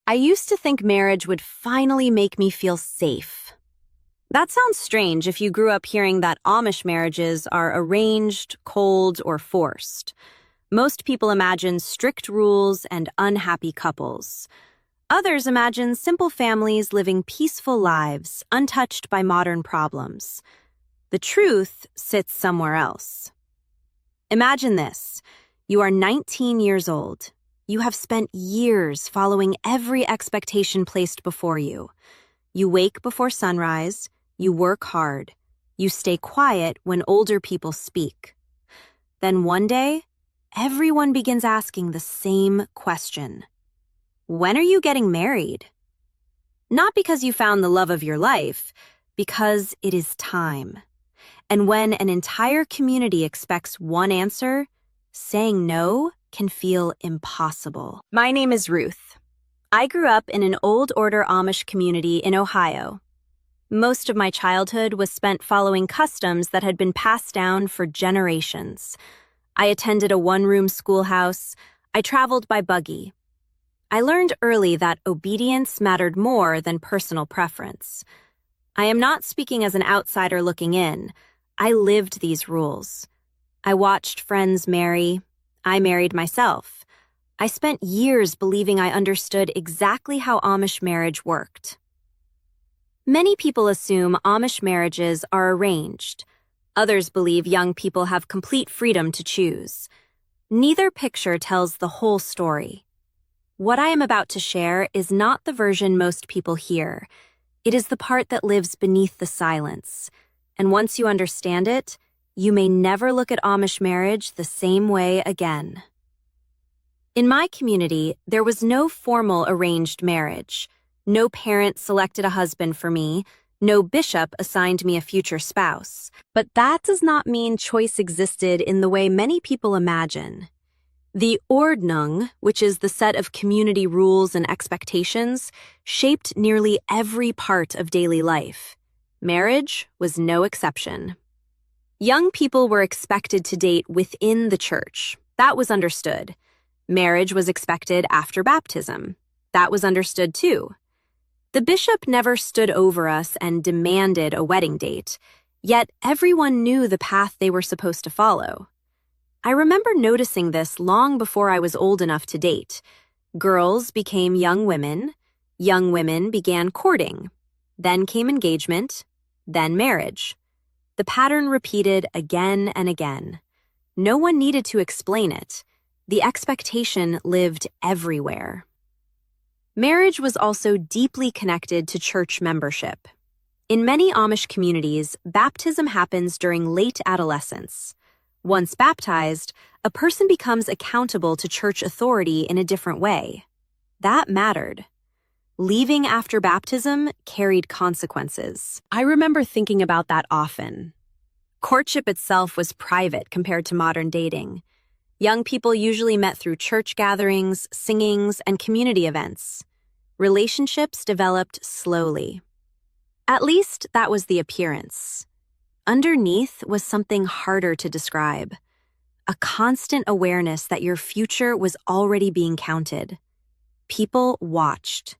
I used to think marriage would finally make me feel safe. That sounds strange if you grew up hearing that Amish marriages are arranged, cold, or forced. Most people imagine strict rules and unhappy couples. Others imagine simple families living peaceful lives, untouched by modern problems. The truth sits somewhere else. Imagine this. You are 19 years old. You have spent years following every expectation placed before you. You wake before sunrise. You work hard. You stay quiet when older people speak. Then one day, everyone begins asking the same question. When are you getting married? Not because you found the love of your life, because it is time. And when an entire community expects one answer, saying no can feel impossible. My name is Ruth. I grew up in an Old Order Amish community in Ohio. Most of my childhood was spent following customs that had been passed down for generations. I attended a one-room schoolhouse. I traveled by buggy. I learned early that obedience mattered more than personal preference. I am not speaking as an outsider looking in. I lived these rules. I watched friends marry. I married myself. I spent years believing I understood exactly how Amish marriage worked. Many people assume Amish marriages are arranged. Others believe young people have complete freedom to choose. Neither picture tells the whole story. What I am about to share is not the version most people hear. It is the part that lives beneath the silence. And once you understand it, you may never look at Amish marriage the same way again. In my community, there was no formal arranged marriage. No parent selected a husband for me. No bishop assigned me a future spouse. But that does not mean choice existed in the way many people imagine. The Ordnung, which is the set of community rules and expectations, shaped nearly every part of daily life. Marriage was no exception. Young people were expected to date within the church. That was understood. Marriage was expected after baptism. That was understood too. The bishop never stood over us and demanded a wedding date, yet everyone knew the path they were supposed to follow. I remember noticing this long before I was old enough to date. Girls became young women began courting, then came engagement, then marriage. The pattern repeated again and again. No one needed to explain it. The expectation lived everywhere. Marriage was also deeply connected to church membership. In many Amish communities, baptism happens during late adolescence. Once baptized, a person becomes accountable to church authority in a different way. That mattered. Leaving after baptism carried consequences. I remember thinking about that often. Courtship itself was private compared to modern dating. Young people usually met through church gatherings, singings, and community events. Relationships developed slowly. At least that was the appearance. Underneath was something harder to describe. A constant awareness that your future was already being counted. People watched.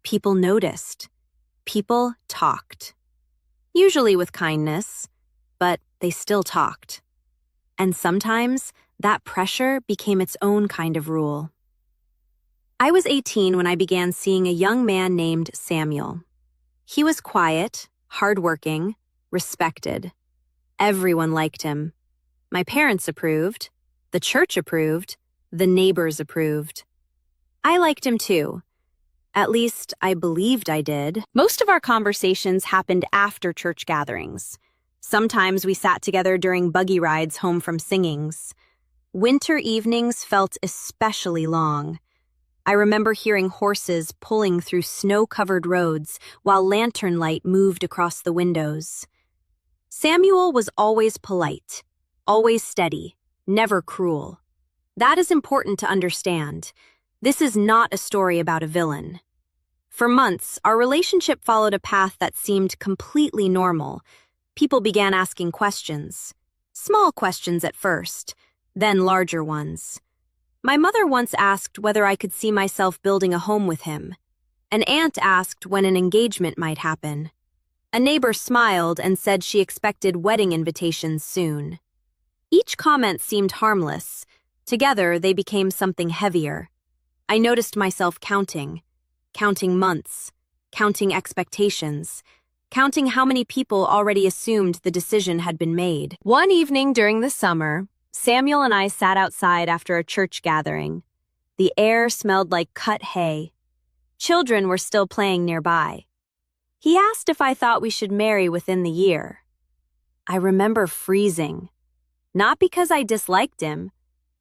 People noticed. People talked. Usually with kindness, but they still talked. And sometimes that pressure became its own kind of rule. I was 18 when I began seeing a young man named Samuel. He was quiet, hardworking, respected. Everyone liked him. My parents approved, the church approved, the neighbors approved. I liked him too. At least I believed I did. Most of our conversations happened after church gatherings. Sometimes we sat together during buggy rides home from singings. Winter evenings felt especially long. I remember hearing horses pulling through snow-covered roads while lantern light moved across the windows. Samuel was always polite, always steady, never cruel. That is important to understand. This is not a story about a villain. For months, our relationship followed a path that seemed completely normal. People began asking questions. Small questions at first, then larger ones. My mother once asked whether I could see myself building a home with him. An aunt asked when an engagement might happen. A neighbor smiled and said she expected wedding invitations soon. Each comment seemed harmless. Together, they became something heavier. I noticed myself counting months, counting expectations, counting how many people already assumed the decision had been made. One evening during the summer, Samuel and I sat outside after a church gathering. The air smelled like cut hay. Children were still playing nearby. He asked if I thought we should marry within the year. I remember freezing. Not because I disliked him,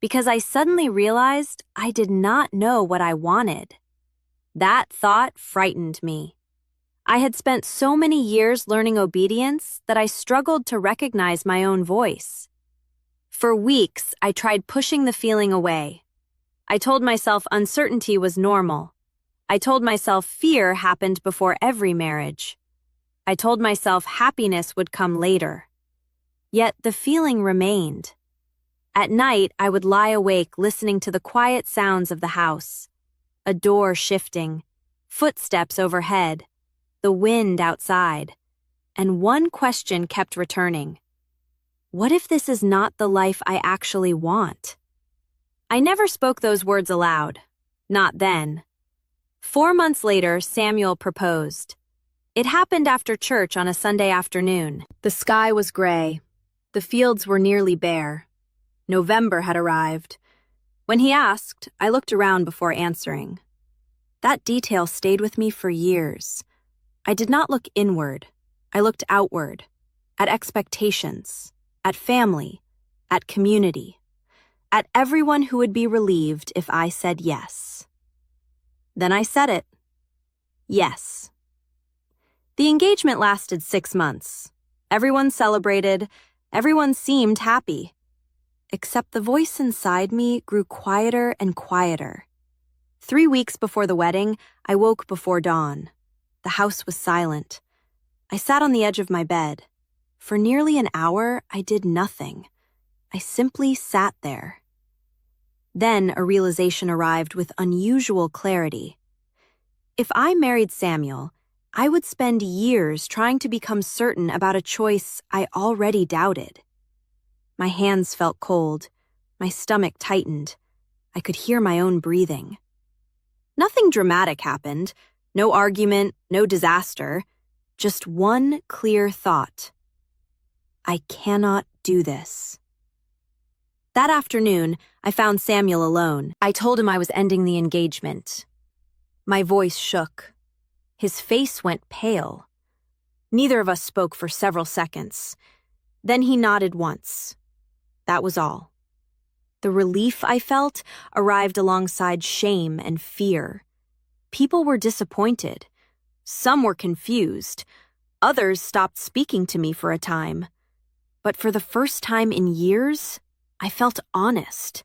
because I suddenly realized I did not know what I wanted. That thought frightened me. I had spent so many years learning obedience that I struggled to recognize my own voice. For weeks, I tried pushing the feeling away. I told myself uncertainty was normal. I told myself fear happened before every marriage. I told myself happiness would come later. Yet the feeling remained. At night, I would lie awake listening to the quiet sounds of the house. A door shifting, footsteps overhead, the wind outside, and one question kept returning. What if this is not the life I actually want? I never spoke those words aloud. Not then. 4 months later, Samuel proposed. It happened after church on a Sunday afternoon. The sky was gray. The fields were nearly bare. November had arrived. When he asked, I looked around before answering. That detail stayed with me for years. I did not look inward. I looked outward, at expectations, at family, at community, at everyone who would be relieved if I said yes. Then I said it. Yes. The engagement lasted 6 months. Everyone celebrated. Everyone seemed happy. Except the voice inside me grew quieter and quieter. 3 weeks before the wedding, I woke before dawn. The house was silent. I sat on the edge of my bed. For nearly an hour, I did nothing. I simply sat there. Then a realization arrived with unusual clarity. If I married Samuel, I would spend years trying to become certain about a choice I already doubted. My hands felt cold. My stomach tightened. I could hear my own breathing. Nothing dramatic happened. No argument, no disaster. Just one clear thought. I cannot do this. That afternoon, I found Samuel alone. I told him I was ending the engagement. My voice shook. His face went pale. Neither of us spoke for several seconds. Then he nodded once. That was all. The relief I felt arrived alongside shame and fear. People were disappointed. Some were confused. Others stopped speaking to me for a time. But for the first time in years, I felt honest.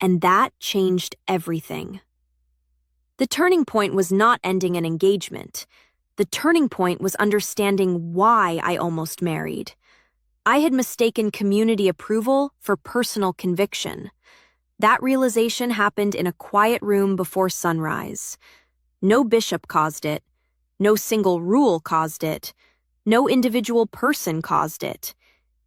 And that changed everything. The turning point was not ending an engagement. The turning point was understanding why I almost married. I had mistaken community approval for personal conviction. That realization happened in a quiet room before sunrise. No bishop caused it. No single rule caused it. No individual person caused it.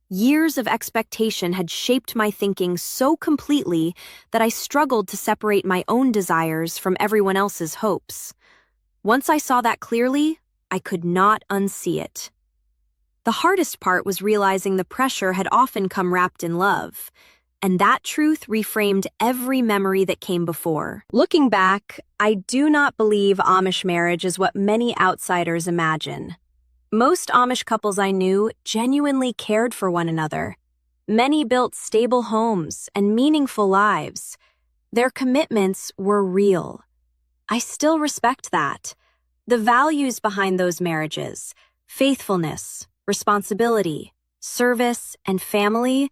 Years of expectation had shaped my thinking so completely that I struggled to separate my own desires from everyone else's hopes. Once I saw that clearly, I could not unsee it. The hardest part was realizing the pressure had often come wrapped in love, and that truth reframed every memory that came before. Looking back, I do not believe Amish marriage is what many outsiders imagine. Most Amish couples I knew genuinely cared for one another. Many built stable homes and meaningful lives. Their commitments were real. I still respect that. The values behind those marriages, faithfulness, responsibility, service, and family,